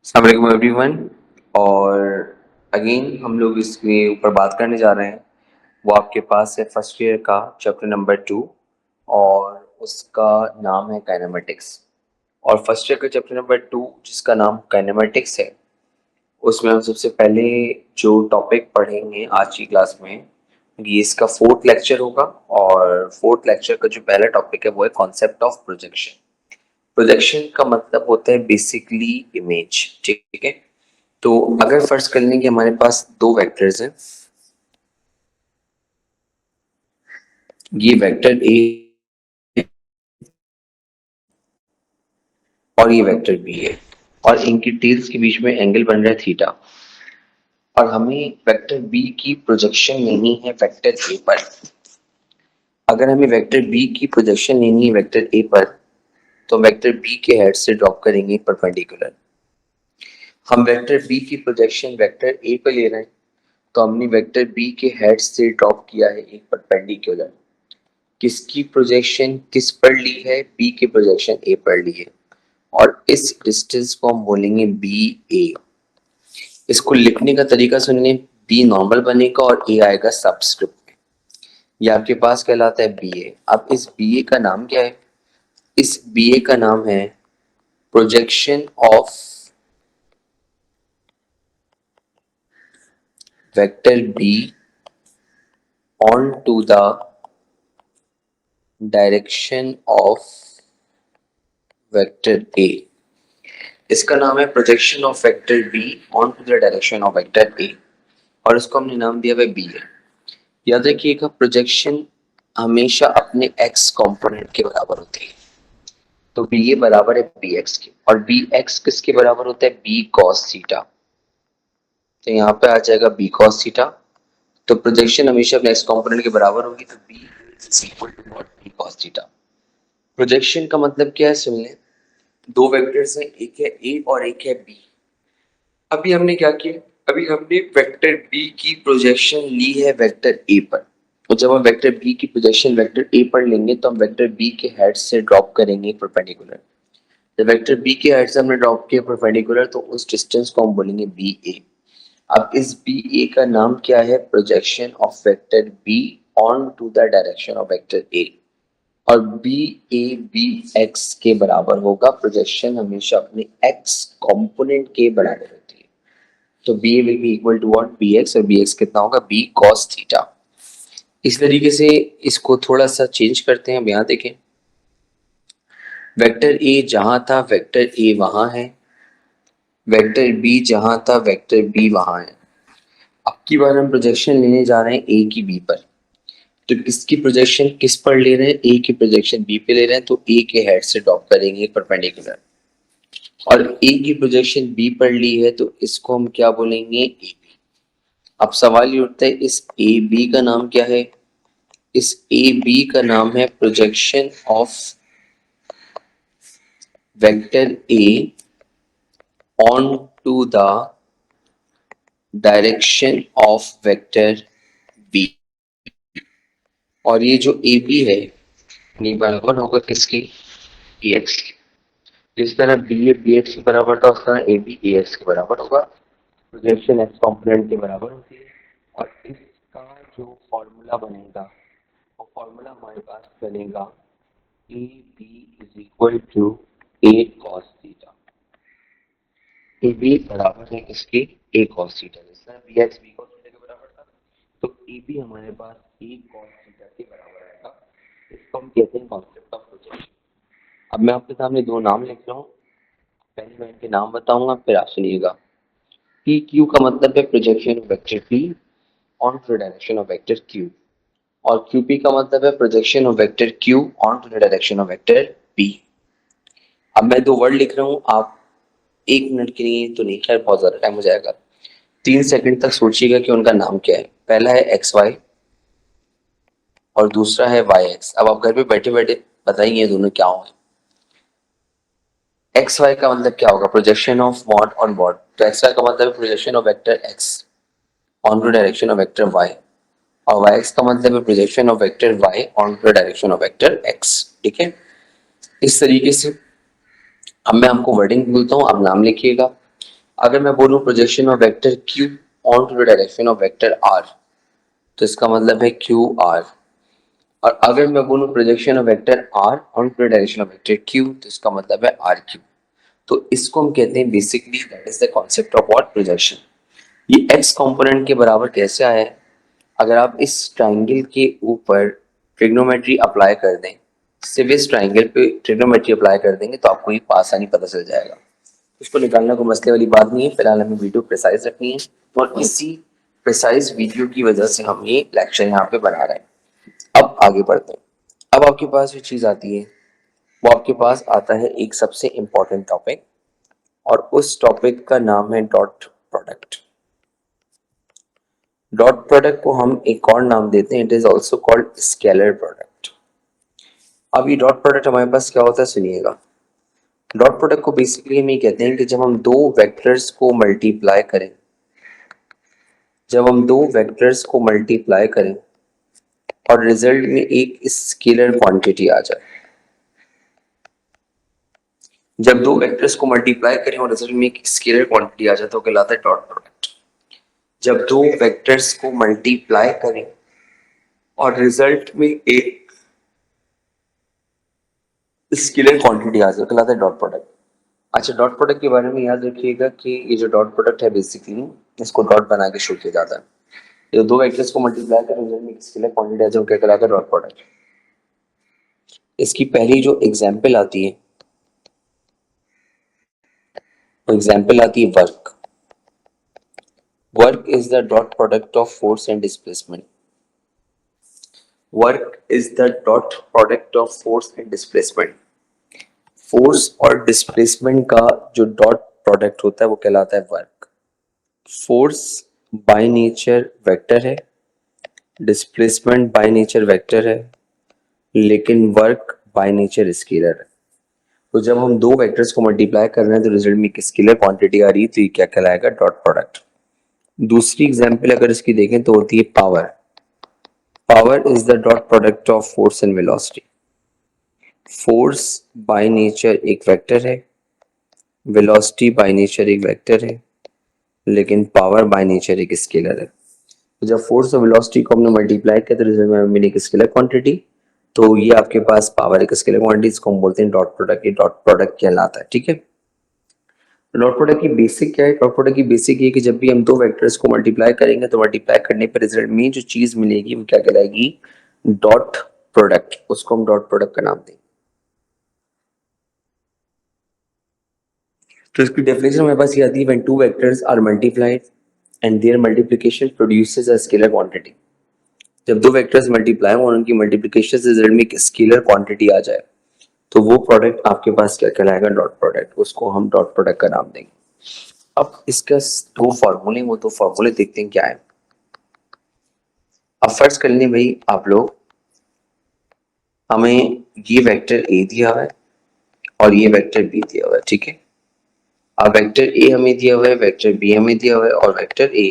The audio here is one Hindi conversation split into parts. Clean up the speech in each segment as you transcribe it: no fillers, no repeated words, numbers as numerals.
अस्सलाम वालेकुम एवरीवन। और अगेन हम लोग इसके ऊपर बात करने जा रहे हैं। वो आपके पास है फर्स्ट ईयर का चैप्टर नंबर 2 और उसका नाम है काइनेमेटिक्स। और फर्स्ट ईयर का चैप्टर नंबर 2 जिसका नाम काइनेमेटिक्स है, उसमें हम सबसे पहले जो टॉपिक पढ़ेंगे आज की क्लास में, ये इसका फोर्थ लेक्चर होगा। और फोर्थ लेक्चर का जो पहला टॉपिक है वो है कॉन्सेप्ट ऑफ प्रोजेक्शन। प्रोजेक्शन का मतलब होता है बेसिकली इमेज, ठीक है। तो अगर फर्ज कर लें कि हमारे पास दो वेक्टर्स हैं, ये वेक्टर ए और ये वेक्टर बी है, और इनकी टेल्स के बीच में एंगल बन रहा है थीटा, और हमें वेक्टर बी की प्रोजेक्शन लेनी है वेक्टर ए पर। अगर हमें वेक्टर बी की प्रोजेक्शन लेनी है वेक्टर ए पर, तो वेक्टर बी के हेड से ड्रॉप करेंगे परपेंडिकुलर। हम वेक्टर बी की प्रोजेक्शन वेक्टर ए पर ले रहे हैं, तो हमने वेक्टर बी के हेड से ड्रॉप किया है एक परपेंडिकुलर। किसकी प्रोजेक्शन किस पर ली है? बी की प्रोजेक्शन ए पर ली है, और इस डिस्टेंस को हम बोलेंगे बी ए। इसको लिखने का तरीका सुनिए, बी नॉर्मल बनेगा और ए आएगा सबस्क्रिप्ट में। ये आपके पास कहलाता है बी ए। अब इस बी ए का नाम क्या है? इस बी ए का नाम है projection of vector B on to the direction of vector A. इसका नाम है projection of vector B on to the direction of vector A, और इसको हमने नाम दिया है बी है। याद रखिएगा, प्रोजेक्शन हमेशा अपने एक्स कंपोनेंट के बराबर होती है। तो बी ए बराबर है बी एक्स के, और बी एक्स किसके बराबर होता है? B cos theta. तो यहाँ पे आ जाएगा बी कॉस थीटा। तो प्रोजेक्शन हमेशा अपने एक्स कंपोनेंट के बराबर होगी, तो B is equal to what? B cos theta. प्रोजेक्शन का मतलब क्या है सुन लें। दो वेक्टर्स हैं, एक है ए और एक है बी। अभी हमने क्या किया? अभी हमने वेक्टर बी की प्रोजेक्शन ली है वेक्टर ए पर, और जब हम वेक्टर बी की प्रोजेक्शन वेक्टर ए पर लेंगे तो हम वेक्टर बी के हेड से ड्रॉप करेंगे परपेंडिकुलर। जब वेक्टर बी के हेड से हमने ड्रॉप किया परपेंडिकुलर, तो उस डिस्टेंस को हम बोलेंगे बी ए। अब इस बी ए का नाम क्या है? Projection of vector B on to the direction of vector A. और बी ए बी एक्स के बराबर होगा। प्रोजेक्शन हमेशा अपने एक्स कंपोनेंट के बराबर होती है। तो B A will be equal to what? B X. और बी एक्स कितना होगा? B cos theta. इस तरीके से इसको थोड़ा सा चेंज करते हैं। अब यहाँ देखें, वेक्टर ए जहां था वेक्टर ए वहां है, वेक्टर बी जहां था वेक्टर बी वहां है। अब की बार हम प्रोजेक्शन लेने जा रहे हैं ए की बी पर। तो किसकी प्रोजेक्शन किस पर ले रहे हैं? ए की प्रोजेक्शन बी पे ले रहे हैं, तो ए के हेड से ड्रॉप करेंगे परपेंडिकुलर। और ए की प्रोजेक्शन बी पर ली है, तो इसको हम क्या बोलेंगे? A B. अब सवाल ये उठता है, इस ए बी का नाम क्या है? इस ए बी का नाम है projection of vector A on to the direction of vector B. और ये जो ए बी है ये बराबर होगा किसकी? बी एक्स की। जिस तरह बी ए बी एक्स के बराबर था, उस तरह ए बी ए एक्स के बराबर होगा। प्रोजेक्शन एक्स कॉम्पोनेंट के बराबर होती है। और इसका जो फॉर्मूला बनेगा, वो फॉर्मूला हमारे पास बनेगा A B is equal to A cos theta. A B बराबर है किसके? A cos theta. जिस तरह B X B cos theta के बराबर था, तो ए बी हमारे पास ए कॉस थीटा के बराबर आएगा। इसको हम कहते हैं कॉन्सेप्ट ऑफ प्रोजेक्शन। अब मैं आपके सामने दो नाम लिख रहा हूँ, पहले मैं इनके नाम बताऊंगा, फिर आप सुनिएगा। पी क्यू का मतलब है projection of vector P on to the direction of vector Q, और क्यू पी का मतलब है projection of vector Q on to the direction of vector P. अब मैं दो वर्ड लिख रहा हूँ, आप एक मिनट के लिए तो नहीं, खैर बहुत ज्यादा टाइम हो जाएगा, 3 सेकंड तक सोचिएगा कि उनका नाम क्या है। पहला है एक्स वाई और दूसरा है वाई एक्स। अब आप घर पे बैठे बैठे बताइए दोनों क्या होंगे। एक्स वाई का मतलब क्या होगा? Projection of what on what. तो एक्स वाई का मतलब है projection of vector X on to direction of vector Y, और वाई एक्स का मतलब है projection of vector Y on to direction of vector X. ठीक है, इस तरीके से। अब मैं आपको वर्डिंग बोलता हूँ, आप नाम लिखिएगा। अगर मैं बोलूं projection of vector q on to the direction of vector r, तो इसका मतलब है क्यू आर। और अगर मैं बोलूं projection of vector r on to the direction of vector q, तो इसका मतलब है आर क्यू। तो इसको हम कहते हैं basically that is the concept of what, projection. ये x कंपोनेंट के बराबर कैसे आया है? अगर आप इस ट्राइंगल के ऊपर ट्रिग्नोमेट्री अप्लाई कर दें, सिर्फ इस ट्राइंगल पे ट्रिग्नोमेट्री अप्लाई कर देंगे तो आपको ये आसानी पता चल जाएगा। उसको निकालना कोई मसले वाली बात नहीं है। फिलहाल हमें वीडियो प्रिसाइज रखनी है और इसी प्रिसाइज वीडियो की वजह से हम ये लेक्चर यहाँ पे बना रहे हैं। अब आगे बढ़ते हैं। अब आपके पास जो चीज आती है वो आपके पास आता है एक सबसे इंपॉर्टेंट टॉपिक, और उस टॉपिक का नाम है डॉट प्रोडक्ट। डॉट प्रोडक्ट को हम एक और नाम देते हैं, it is also called scalar product. अब ये डॉट प्रोडक्ट हमारे पास क्या होता है, सुनिएगा। डॉट प्रोडक्ट को बेसिकली हम ये कहते हैं कि जब हम दो वेक्टर्स को मल्टीप्लाई करें, जब हम दो वेक्टर्स को मल्टीप्लाई करें और रिजल्ट में एक स्केलर क्वांटिटी आ जाए, जब दो वेक्टर्स को मल्टीप्लाई करें और रिजल्ट में एक स्केलर क्वांटिटी आ जाए तो कहलाता है डॉट प्रोडक्ट। जब दो वेक्टर्स को मल्टीप्लाई करें और रिजल्ट में एक स्केलर क्वांटिटी आ जाए कहलाता है डॉट प्रोडक्ट। अच्छा, डॉट प्रोडक्ट के बारे में याद रखिएगा कि ये जो डॉट प्रोडक्ट है बेसिकली इसको डॉट बना के शो किया जाता है। ये दो वेक्टर्स को मल्टीप्लाई करें रिजल्ट में एक स्केलर क्वांटिटी आ जाए वो क्या कहलाता है, डॉट प्रोडक्ट। इसकी पहली जो एग्जाम्पल आती है वो एग्जाम्पल आती है work. Work is the dot product of force and displacement. Work is the dot product of force and displacement. Force और डिस्प्लेसमेंट का जो डॉट प्रोडक्ट होता है वो कहलाता है work. Force by nature vector है, डिस्प्लेसमेंट बाय नेचर वेक्टर है, लेकिन वर्क बाय नेचर स्केलर है। तो जब हम दो वेक्टर्स को मल्टीप्लाई कर रहे हैं तो रिजल्ट में एक स्केलर क्वांटिटी आ रही है, तो ये क्या कहलाएगा, डॉट प्रोडक्ट। दूसरी एग्जांपल अगर इसकी देखें तो होती है power. Power is the dot product of force and velocity. Force by nature एक वेक्टर है, वेलोसिटी बाय नेचर एक वेक्टर है, लेकिन पावर बाय नेचर एक स्केलर है। तो जब फोर्स और वेलोसिटी को हमने मल्टीप्लाई किया तो रिजल्ट में मिली एक स्केलर क्वांटिटी। तो ये आपके पास पावर एक स्केलर क्वांटिटी, इसको हम बोलते हैं डॉट प्रोडक्ट। ये डॉट प्रोडक्ट कहलाता है, ठीक है। डॉट प्रोडक्ट की बेसिक क्या है? डॉट प्रोडक्ट की बेसिक ये कि जब भी हम दो वेक्टर्स को मल्टीप्लाई करेंगे तो मल्टीप्लाई करने पर रिजल्ट में जो चीज मिलेगी वो क्या कहलाएगी, डॉट प्रोडक्ट। उसको हम डॉट प्रोडक्ट का नाम देंगे। तो इसकी डेफिनेशन हमारे पास ये आती है, when two vectors are multiplied and their multiplication produces a scalar quantity. जब दो वेक्टर्स मल्टीप्लाई हो और उनकी मल्टीप्लिकेशन से रिजल्ट में एक स्केलर क्वांटिटी आ जाए तो वो प्रोडक्ट आपके पास क्या कहलाएगा, डॉट प्रोडक्ट। उसको हम डॉट प्रोडक्ट का नाम देंगे। अब इसका दो फॉर्मूले, वो दो फॉर्मूले देखते हैं क्या है। अब फर्स्ट कर लें भाई आप लोग, हमें ये वेक्टर ए दिया हुआ है और ये वेक्टर बी दिया हुआ है, ठीक है। अब वेक्टर ए हमें दिया हुआ है, वेक्टर बी हमें दिया हुआ है, और वेक्टर ए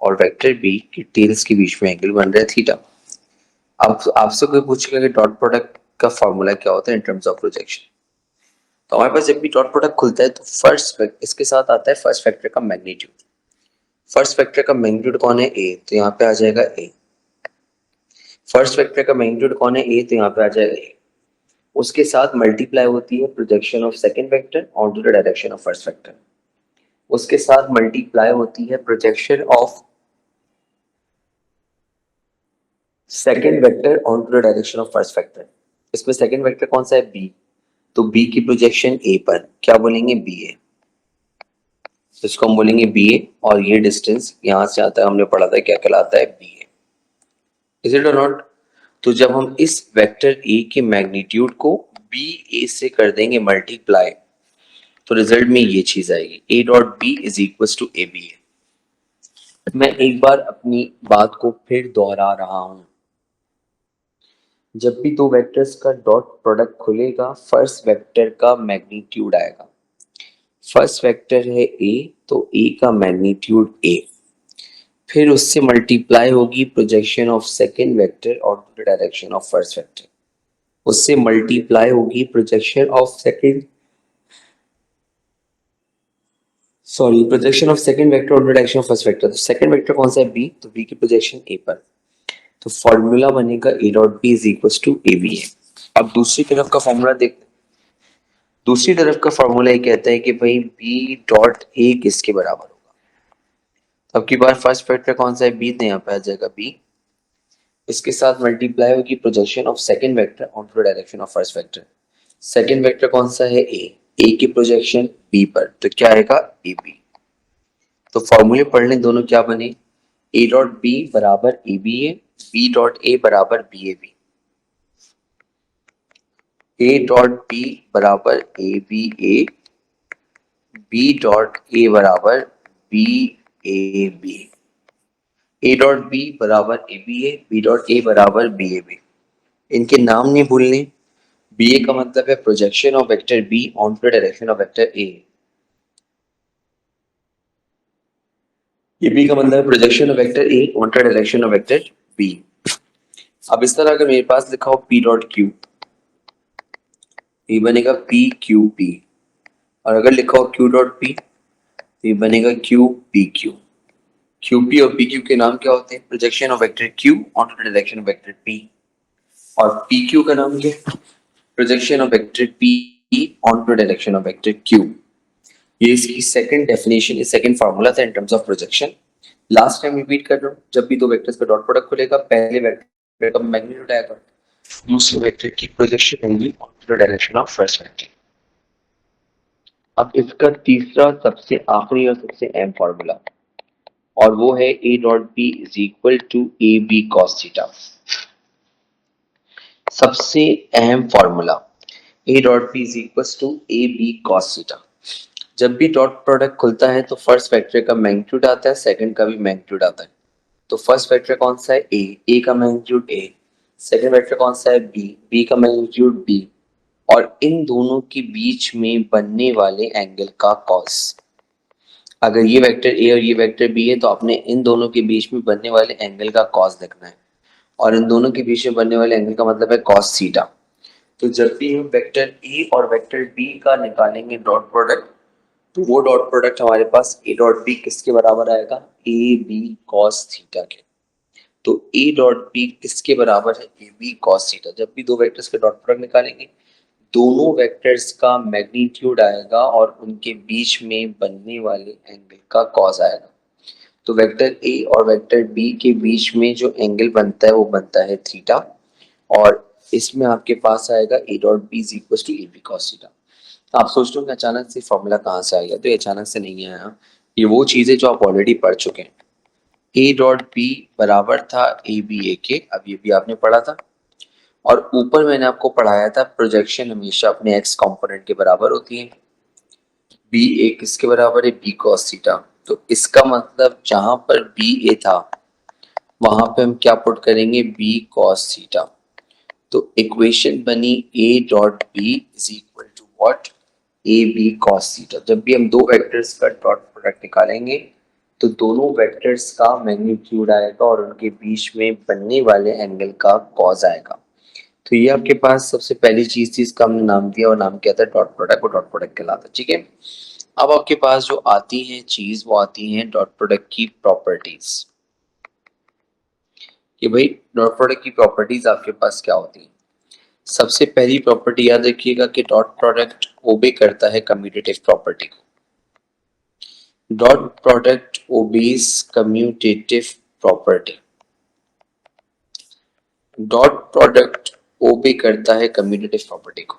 और वेक्टर बी के टेल्स के बीच में एंगल बन रहा है थीटा। अब आपसे कोई पूछेगा कि डॉट प्रोडक्ट का फॉर्मूला क्या होता है इन टर्म्स ऑफ प्रोजेक्शन, तो हमारे पास जब भी डॉट प्रोडक्ट खुलता है तो फर्स्ट इसके साथ आता है फर्स्ट वेक्टर का मैग्नीट्यूड। फर्स्ट वेक्टर का मैग्नीट्यूड कौन है, ए, तो यहाँ पे आ जाएगा ए। फर्स्ट वेक्टर का मैग्नीट्यूड कौन है, ए, तो यहाँ पे आ जाएगा ए। उसके साथ मल्टीप्लाई होती है projection of second vector on to the direction of first vector. उसके साथ मल्टीप्लाई होती है projection of second vector on to the direction of first vector. इसमें सेकंड वेक्टर कौन सा है, बी, तो बी की प्रोजेक्शन ए पर क्या बोलेंगे, बी ए। तो इसको हम बोलेंगे बी ए, और ये डिस्टेंस यहां से आता है, हमने पढ़ा था क्या कहलाता है, बी ए। इज इट और नॉट? तो जब हम इस वेक्टर ए के मैग्नीट्यूड को बी ए से कर देंगे मल्टीप्लाई तो रिजल्ट में ये चीज आएगी, A dot B is equal to A B A. मैं एक बार अपनी बात को फिर दोहरा रहा हूं, जब भी दो वेक्टर्स का डॉट प्रोडक्ट खुलेगा फर्स्ट वेक्टर का मैग्नीट्यूड आएगा। फर्स्ट वेक्टर है ए, तो ए का मैग्नीट्यूड ए, फिर उससे मल्टीप्लाई होगी प्रोजेक्शन ऑफ सेकेंड वेक्टर और the direction of first vector. उससे मल्टीप्लाई होगी projection of second sorry, projection of second vector on direction of first vector. तो सेकंड वेक्टर कौन सा है? बी, तो बी की प्रोजेक्शन ए पर, तो फॉर्मूला बनेगा A dot B is equal to A B A. अब दूसरी तरफ का फॉर्मूला देख, दूसरी तरफ का फॉर्मूला ये कहता है कि भाई बी डॉट ए किसके बराबर होगा। तो अब की बार फर्स्ट वेक्टर कौन सा है? बी, तो यहाँ पे आ जाएगा बी, इसके साथ मल्टीप्लाई होगी projection of second vector on to direction of first vector. Second vector कौन सा है? ए की प्रोजेक्शन बी पर, तो क्या आएगा? A B. तो फॉर्मूले पढ़ लें दोनों, क्या बने? ए डॉट बी बराबर A B A, B dot A बराबर B A B. A dot B बराबर A B A, B dot A बराबर B A B. A dot B बराबर A B A, B dot A बराबर बी ए बी। इनके नाम नहीं भूलने। बी ए का मतलब है projection of vector B on to direction of vector A. ये बी का मतलब है projection of vector A on to direction of vector B. अब इस तरह अगर मेरे पास लिखा हो पी डॉट क्यू, ये बनेगा पी क्यू पी। और अगर लिखा हो क्यू डॉट पी, तो ये बनेगा Q P Q. Q P और पी क्यू के नाम क्या होते हैं? Projection of vector Q on to direction of vector P. और पी क्यू का नाम क्या है? Projection of vector P on to direction of vector Q. ये इसकी सेकंड डेफिनेशन है, सेकंड फार्मूला था in terms of projection. Last time repeat कर रहा हूँ, जब भी दो वेक्टर्स का डॉट प्रोडक्ट खुलेगा, पहले वेक्टर का मैग्नीट्यूड आएगा, दूसरे वेक्टर की प्रोजेक्शन होगी on to direction of first vector. अब इसका तीसरा सबसे आखिरी और सबसे अहम फॉर्मूला, और वो है A dot B is equal to A B cos theta. सबसे अहम formula, A dot B is equal to A B cos theta. जब भी डॉट प्रोडक्ट खुलता है तो फर्स्ट वेक्टर का मैग्नीट्यूड आता है, सेकंड का भी मैग्नीट्यूड आता है। तो फर्स्ट वेक्टर कौन सा है? ए का मैग्नीट्यूड ए। सेकंड वेक्टर कौन सा है? बी का मैग्नीट्यूड बी। और इन दोनों के बीच में बनने वाले एंगल का कॉस। अगर ये वेक्टर ए और ये वेक्टर बी है, तो आपने इन दोनों के बीच में बनने वाले एंगल का कॉस देखना है। और इन दोनों के बीच में बनने वाले एंगल का मतलब है कॉस थीटा। तो जब भी हम वेक्टर ए और वेक्टर बी का निकालेंगे डॉट प्रोडक्ट, तो वो डॉट प्रोडक्ट हमारे पास ए डॉट बी किसके बराबर आएगा? ए बी कॉस थीटा के। तो ए डॉट बी किसके बराबर है? A B cos theta. जब भी दो वेक्टर्स के डॉट प्रोडक्ट निकालेंगे, दोनों वेक्टर्स का मैग्नीट्यूड आएगा और उनके बीच में बनने वाले एंगल का कॉस आएगा। तो वेक्टर ए और वेक्टर बी के बीच में जो एंगल बनता है वो बनता है थीटा। और इसमें आपके पास आएगा A dot B is equal to A B cos theta. आप सोच रहे हो कि अचानक से फॉर्मूला कहाँ से आ गया? तो ये अचानक से नहीं आया, ये वो चीजें जो आप ऑलरेडी पढ़ चुके हैं। ए डॉट बी बराबर था ए बी ए के, अब ये भी आपने पढ़ा था। और ऊपर मैंने आपको पढ़ाया था प्रोजेक्शन हमेशा अपने एक्स कंपोनेंट के बराबर होती है। बी ए किसके बराबर है? B cos theta. तो इसका मतलब जहां पर बी ए था वहां पे हम क्या पुट करेंगे? B cos theta. तो इक्वेशन बनी A dot B is equal to what? A B cos theta. जब भी हम दो वेक्टर्स का डॉट प्रोडक्ट निकालेंगे, तो दोनों वेक्टर्स का मैग्नीट्यूड आएगा और उनके बीच में बनने वाले एंगल का कॉस आएगा। तो ये आपके पास सबसे पहली चीज थी, इसका हमने नाम दिया, और नाम क्या था? Dot product. वो डॉट प्रोडक्ट कहलाता है, ठीक है। अब आपके पास जो आती है चीज, वो आती है डॉट प्रोडक्ट की प्रॉपर्टीज। कि भाई डॉट प्रोडक्ट की प्रॉपर्टीज आपके पास क्या होती है? सबसे पहली प्रॉपर्टी याद रखिएगा कि डॉट प्रोडक्ट ओबे करता है कम्यूटेटिव प्रॉपर्टी को। Dot product obeys commutative property. Dot product obey करता है कम्यूटेटिव प्रॉपर्टी को।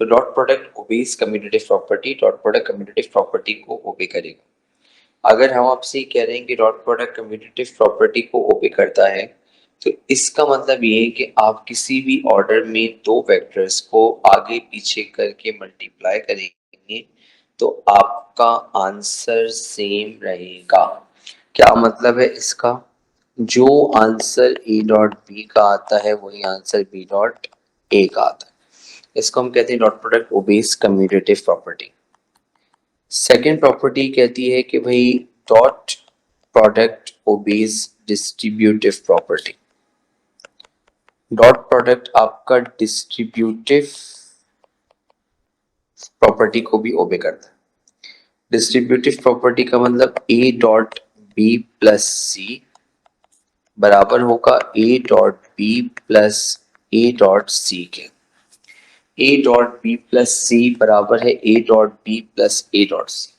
तो dot product obeys commutative property, dot product commutative property को ओबे करेगा। अगर हम आपसे कह रहे हैं कि डॉट प्रोडक्ट कम्यूटेटिव प्रॉपर्टी को ओबे करता है, तो इसका मतलब ये है कि आप किसी भी ऑर्डर में दो वेक्टर्स को आगे पीछे करके मल्टीप्लाई करेंगे तो आपका आंसर सेम रहेगा। क्या मतलब है इसका? जो आंसर ए डॉट बी का आता है वही आंसर बी डॉट ए का आता है। इसको हम कहते हैं dot product obeys commutative property. Second property कहती है कि भाई dot product obeys distributive property. Dot product आपका डिस्ट्रीब्यूटिव प्रॉपर्टी को भी ओबे करता है। डिस्ट्रीब्यूटिव प्रॉपर्टी का मतलब A dot B plus C बराबर होगा A dot B plus A dot C के। A dot B plus C बराबर है A dot B plus A dot C.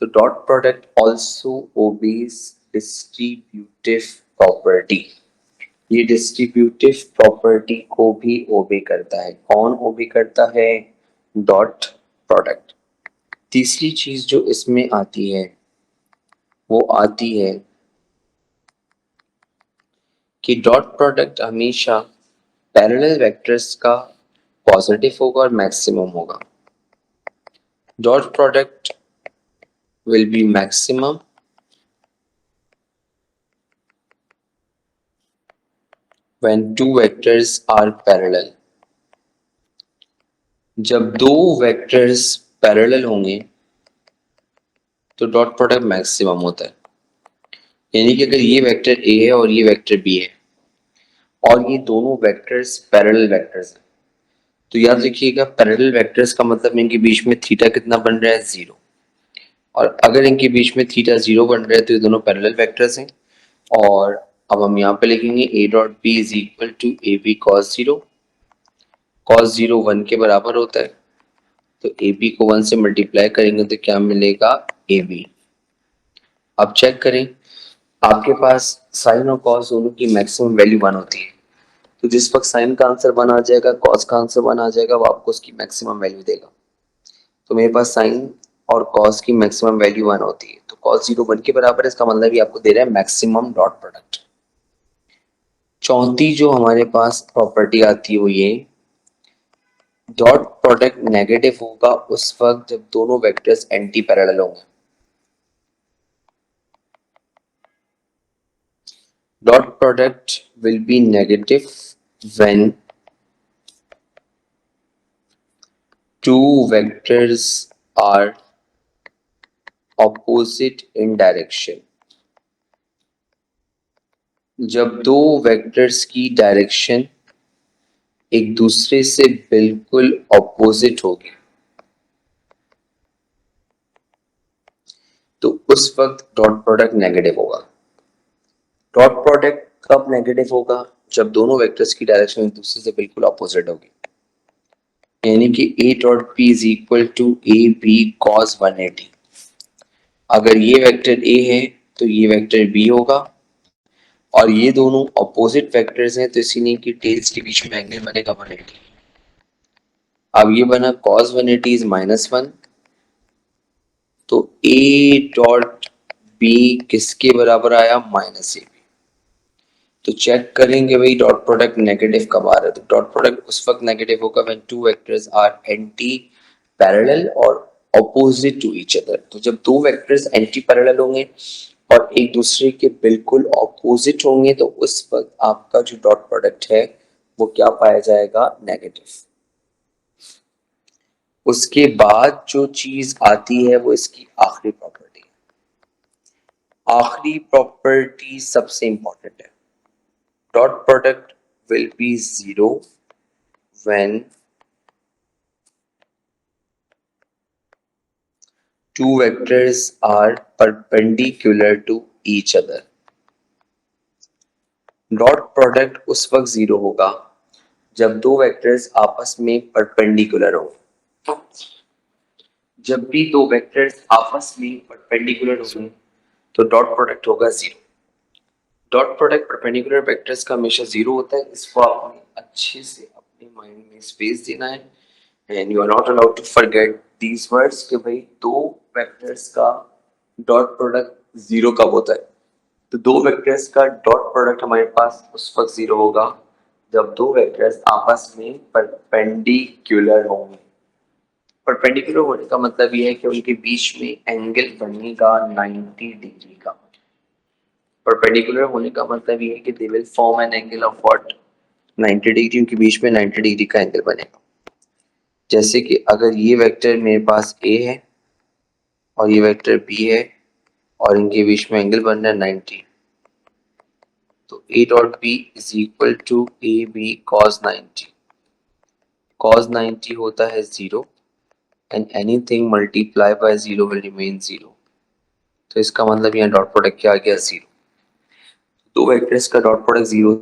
तो dot product also obeys distributive property. ये डिस्ट्रीब्यूटिव प्रॉपर्टी को भी ओबे करता है। कौन ओबे करता है? Dot product. तीसरी चीज जो इसमें आती है वो आती है कि डॉट प्रोडक्ट हमेशा पैरेलल वेक्टर्स का पॉजिटिव होगा और मैक्सिमम होगा। Dot product will be maximum when two vectors are parallel। जब दो वेक्टर्स पैरेलल होंगे तो डॉट प्रोडक्ट मैक्सिमम होता है। यानी कि अगर ये वेक्टर ए है और ये वेक्टर बी है और ये दोनों वेक्टर्स पैरेलल वेक्टर्स हैं, तो याद रखिएगा पैरेलल वेक्टर्स का मतलब इनके बीच में थीटा कितना बन रहा है? 0। और अगर इनके बीच में थीटा 0 बन रहा है तो ये दोनों पैरेलल वेक्टर्स हैं। और अब हम यहाँ पे लिखेंगे A dot B is equal to A B cos 0। Cos 0 1 के बराबर होता है, तो ए बी को 1 से मल्टीप्लाई करेंगे तो क्या मिलेगा? ए बी। अब चेक करें, आपके पास साइन और कॉस दोनों की मैक्सिमम वैल्यू 1 होती है। तो जिस वक्त साइन का आंसर 1 आ जाएगा, कॉस का आंसर 1 आ जाएगा, वो आपको उसकी मैक्सिमम वैल्यू देगा। तो मेरे पास साइन और कॉस की मैक्सिमम वैल्यू 1 होती है, तो कॉस 0 1 के बराबर है, इसका मतलब ये आपको दे रहा है मैक्सिमम डॉट प्रोडक्ट। चौथी जो हमारे पास प्रॉपर्टी आती है वो ये, डॉट प्रोडक्ट नेगेटिव होगा उस वक्त जब दोनों वेक्टर्स एंटी पैरेलल होंगे। Dot product will be negative when two vectors are opposite in direction। जब दो वेक्टर्स की डायरेक्शन एक दूसरे से बिल्कुल ऑपोजिट होगी तो उस वक्त डॉट प्रोडक्ट नेगेटिव होगा। डॉट प्रोडक्ट कब नेगेटिव होगा? जब दोनों वेक्टर्स की डायरेक्शन एक दूसरे से बिल्कुल ऑपोजिट होगी। यानी कि A dot B is equal to A B cos 180। अगर ये वेक्टर ए है तो ये वेक्टर बी होगा, और ये दोनों ऑपोजिट वेक्टर्स हैं तो इसीलिए कि टेल्स के बीच में एंगल बनेगा 180। अब ये बना cos 180 इज -1, तो ए डॉट बी किसके बराबर आया? -ab। तो चेक करेंगे भाई डॉट प्रोडक्ट नेगेटिव कब आ रहा है। तो डॉट प्रोडक्ट उस वक्त नेगेटिव होगा when two vectors are anti parallel और ऑपोजिट टू ईच अदर। तो जब दो वेक्टर्स एंटी पैरेलल होंगे और एक दूसरे के बिल्कुल ऑपोजिट होंगे तो उस वक्त आपका जो डॉट प्रोडक्ट है वो क्या पाया जाएगा? नेगेटिव। उसके बाद जो चीज आती है वो इसकी आखिरी प्रॉपर्टी है। आखिरी प्रॉपर्टी सबसे इंपॉर्टेंट है। Dot product will be 0 when two vectors are perpendicular to each other। Dot product उस वक्त 0 होगा जब दो वेक्टर्स आपस में परपेंडिकुलर हो। जब भी दो वेक्टर्स आपस में परपेंडिकुलर होंगे तो डॉट प्रोडक्ट होगा 0। डॉट प्रोडक्ट परपेंडिकुलर वेक्टर्स का हमेशा 0 होता है, इसको आपने अच्छे से अपने माइंड में स्पेस देना है। And you are not allowed to forget these words कि भाई दो वेक्टर्स का डॉट प्रोडक्ट 0 कब होता है। तो दो वेक्टर्स का डॉट प्रोडक्ट हमारे पास उस वक्त 0 होगा जब दो वेक्टर्स आपस में परपेंडिकुलर होंगे। परपेंडिकुलर होने का मतलब ये है कि उनके बीच में एंगल बनेगा 90 डिग्री का। परपेंडिकुलर होने का मतलब ये है कि they will form an angle of what? 90 degree. उनके बीच में 90 डिग्री का एंगल बनेगा। जैसे कि अगर ये वेक्टर मेरे पास ए है और ये वेक्टर बी है और इनके बीच में एंगल बन रहा है 90, तो A dot B is equal to A B cos 90। Cos 90 होता है 0 and anything multiply by zero will remain zero. तो इसका मतलब यहाँ डॉट प्रोडक्ट क्या आ गया, जीरो। दो वेक्टर्स का डॉट प्रोडक्ट जीरो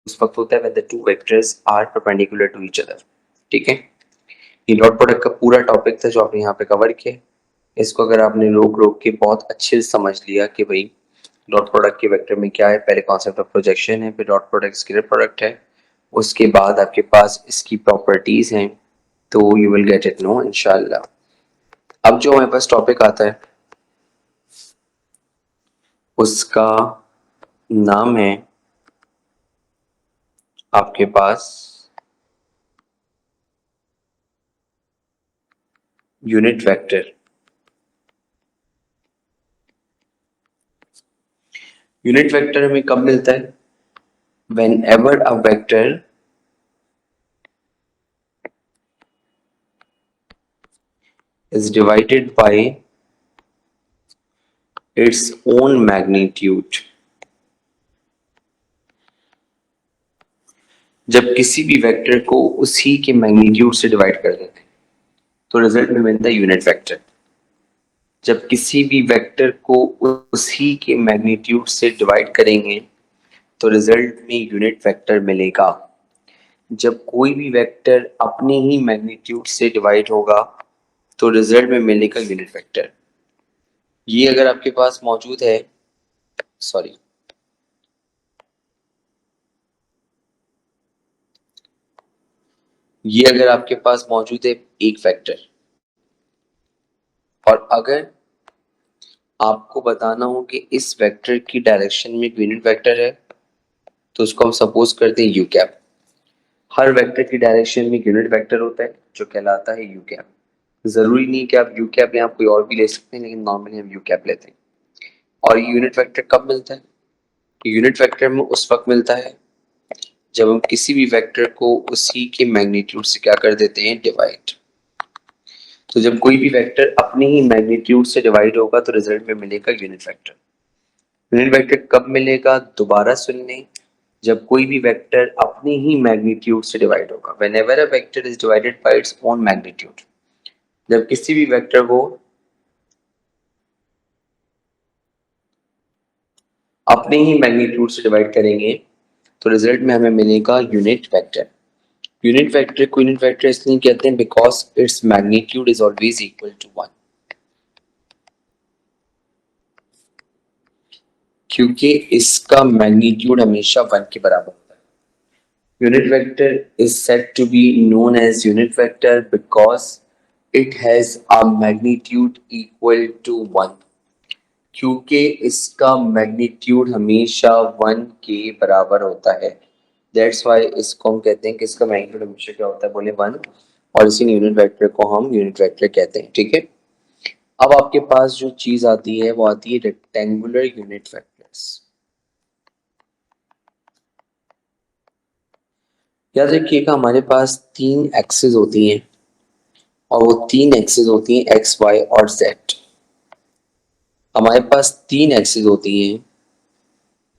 उस वक्त होता है when the two vectors are perpendicular to each other. ठीक है, ये डॉट प्रोडक्ट का पूरा टॉपिक था जो आपने यहाँ पे कवर किया। इसको अगर आपने रोक रोक के बहुत अच्छे से समझ लिया कि भाई डॉट प्रोडक्ट के वेक्टर में क्या है, पहले कॉन्सेप्ट ऑफ प्रोजेक्शन है, फिर डॉट प्रोडक्ट स्केलर प्रोडक्ट है, उसके बाद आपके पास इसकी प्रॉपर्टीज हैं, तो you will get it no इंशाल्लाह। अब जो हमारे पास टॉपिक आता है उसका नाम है आपके पास यूनिट वेक्टर। यूनिट वेक्टर हमें कब मिलता है, whenever a vector is divided by its own magnitude। जब किसी भी वेक्टर को उसी के मैग्नीट्यूड से डिवाइड कर देते हैं तो रिजल्ट में मिलता है यूनिट वेक्टर। जब किसी भी वेक्टर को उसी के मैग्नीट्यूड से डिवाइड करेंगे तो रिजल्ट में यूनिट वेक्टर मिलेगा। जब कोई भी वेक्टर अपने ही मैग्नीट्यूड से डिवाइड होगा तो रिजल्ट में मिलेगा यूनिट वेक्टर। ये अगर आपके पास मौजूद है, सॉरी, ये अगर आपके पास मौजूद है एक वेक्टर, और अगर आपको बताना हो कि इस वेक्टर की डायरेक्शन में एक यूनिट वेक्टर है तो उसको हम सपोज करते हैं यू कैप। हर वेक्टर की डायरेक्शन में एक यूनिट वेक्टर होता है जो कहलाता है यू कैप। जरूरी नहीं कि आप यू कैप लें, आप कोई और भी ले सकते हैं, लेकिन नॉर्मली हम यू कैप लेते हैं। और ये यूनिट वेक्टर कब मिलता है, यूनिट वेक्टर में उस वक्त मिलता है जब हम किसी भी वेक्टर को उसी के मैग्नीट्यूड से क्या कर देते हैं, डिवाइड। तो जब कोई भी वेक्टर अपने ही मैग्नीट्यूड से डिवाइड होगा तो रिजल्ट में मिलेगा यूनिट वेक्टर। यूनिट वेक्टर कब मिलेगा, दोबारा सुन लें, जब कोई भी वेक्टर अपने ही मैग्नीट्यूड से डिवाइड होगा। Whenever a vector is divided by its own magnitude. जब किसी भी वेक्टर को अपने ही मैग्नीट्यूड से डिवाइड करेंगे तो रिजल्ट में हमें मिलेगा यूनिट वेक्टर। यूनिट वेक्टर को यूनिट वेक्टर इसलिए कहते हैं because its magnitude is always equal to 1। क्योंकि इसका मैग्नीट्यूड हमेशा 1 के बराबर होता है। Unit vector is said to be known as unit vector because it has a magnitude equal to 1। क्योंकि इसका मैग्नीट्यूड हमेशा 1 के बराबर होता है, दैट्स व्हाई इसको हम कहते हैं कि इसका मैग्नीट्यूड हमेशा क्या होता है, बोले 1। और इसी यूनिट वेक्टर को हम यूनिट वेक्टर कहते हैं। ठीक है, अब आपके पास जो चीज आती है वो आती है रेक्टेंगुलर यूनिट वेक्टर्स। याद रखिएगा हमारे पास 3 एक्सिस होती हैं और वो 3 एक्सिस होती हैं एक्स वाई और जेड। हमारे पास 3 एक्सिस होती हैं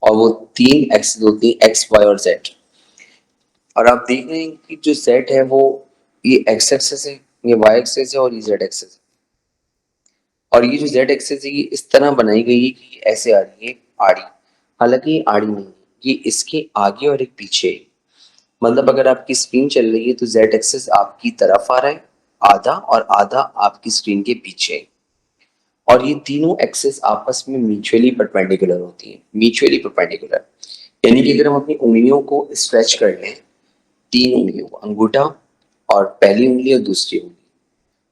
और वो 3 एक्सिस होती हैं एक्स वाई और जेड। और आप देख रहे हैं कि जो जेड है वो ये एक्स एक्सिस है, ये वाई एक्सिस है और ये जेड एक्सिस है। और ये जो जेड एक्सिस है ये इस तरह बनाई गई है कि ऐसे आ रही है आड़ी। हालांकि ये आड़ी नहीं है, ये इसके आगे और एक पीछे है। मतलब अगर आपकी स्क्रीन चल रही है तो जेड एक्सिस आपकी तरफ आ रहा है आधा, और आधा आपकी स्क्रीन के पीछे है। और ये तीनों एक्सिस आपस में म्यूचुअली परपेंडिकुलर होती है, म्यूचुअली परपेंडिकुलर। यानी कि अगर हम अपनी उंगलियों को स्ट्रेच कर लें, 3 उंगलियों को, अंगूठा और पहली उंगली और दूसरी उंगली,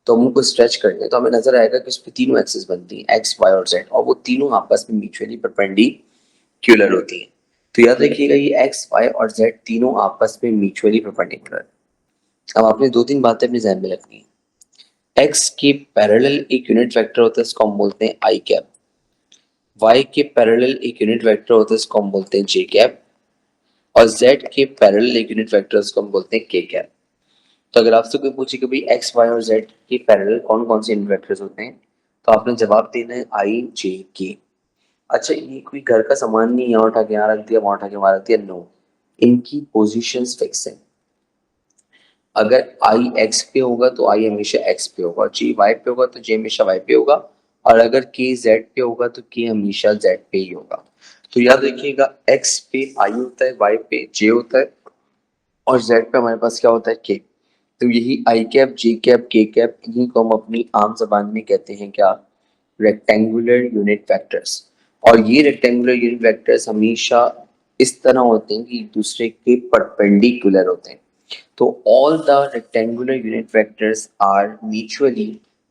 तो हम उनको स्ट्रेच कर लें तो हमें नजर आएगा कि उस पर तीनों एक्सिस बनती हैं एक्स वाई और जेड, और वो तीनों आपस में म्यूचुअली परपेंडिकुलर होती हैं। तो याद रखिएगा ये एक्स वाई और जेड तीनों आपस में म्यूचुअली परपेंडिकुलर। अब आपने 2-3 बातें अपने ध्यान में रखनी है। एक्स के पैरेलल एक यूनिट वेक्टर होता है, इसको हम बोलते हैं आई कैप। वाई के पैरेलल एक यूनिट वेक्टर होता है, इसको हम बोलते हैं जे कैप। और जेड के पैरेलल एक यूनिट वेक्टर उसको हम बोलते हैं के कैप। तो अगर आपसे कोई पूछे कि भाई एक्स वाई और जेड के पैरेलल कौन कौन से यूनिट वेक्टर्स होते हैं, तो आपने जवाब देना है आई जे के। अच्छा, ये कोई घर का सामान नहीं, यहाँ उठा के यहाँ रख दिया, वहां उठा के वहां रख दिया, नो, इनकी पोजीशंस फिक्स है। अगर आई एक्स पे होगा तो आई हमेशा एक्स पे होगा, जी वाई पे होगा तो जे हमेशा वाई पे होगा, और अगर के जेड पे होगा तो के हमेशा जेड पे ही होगा। तो याद रखिएगा एक्स पे आई होता है, वाई पे जे होता है, और जेड पे हमारे पास क्या होता है के। तो यही आई कैप जे कैप के कैप, इन्हीं को हम अपनी आम जबान में कहते हैं क्या, रेक्टेंगुलर यूनिट वेक्टर्स। और ये रेक्टेंगुलर यूनिट वेक्टर्स हमेशा इस तरह होते हैं कि एक दूसरे के परपेंडिकुलर होते हैं। तो all the rectangular unit vectors are mutually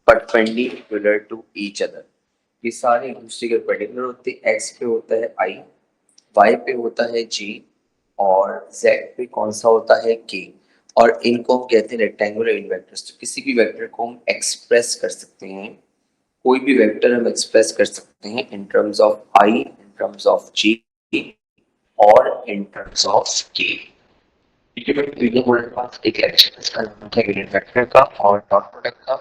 perpendicular to each other। ये सारे एक दूसरे के परपेंडिकुलर होते हैं। x पे होता है i, y पे होता है g, और z पे कौन सा होता है k। और इनको हम कहते हैं रेक्टेंगुलर यूनिट वेक्टर्स। तो किसी भी वेक्टर को हम एक्सप्रेस कर सकते हैं, कोई भी वेक्टर हम एक्सप्रेस कर सकते हैं इन terms of i, in terms of g, और इन टर्म्स ऑफ k। ठीक है भाई, तो ये हमारे पास एक लेक्चर इसका नाम था यूनिट वेक्टर का और डॉट प्रोडक्ट का।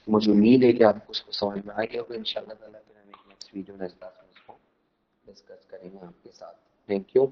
मुझे उम्मीद है कि आपको उसको समझ में आ गया होगा। इंशाल्लाह ताला फिर हम एक नेक्स्ट वीडियो नेक्स्ट क्लास में उसको डिस्कस करेंगे आपके साथ। Thank you.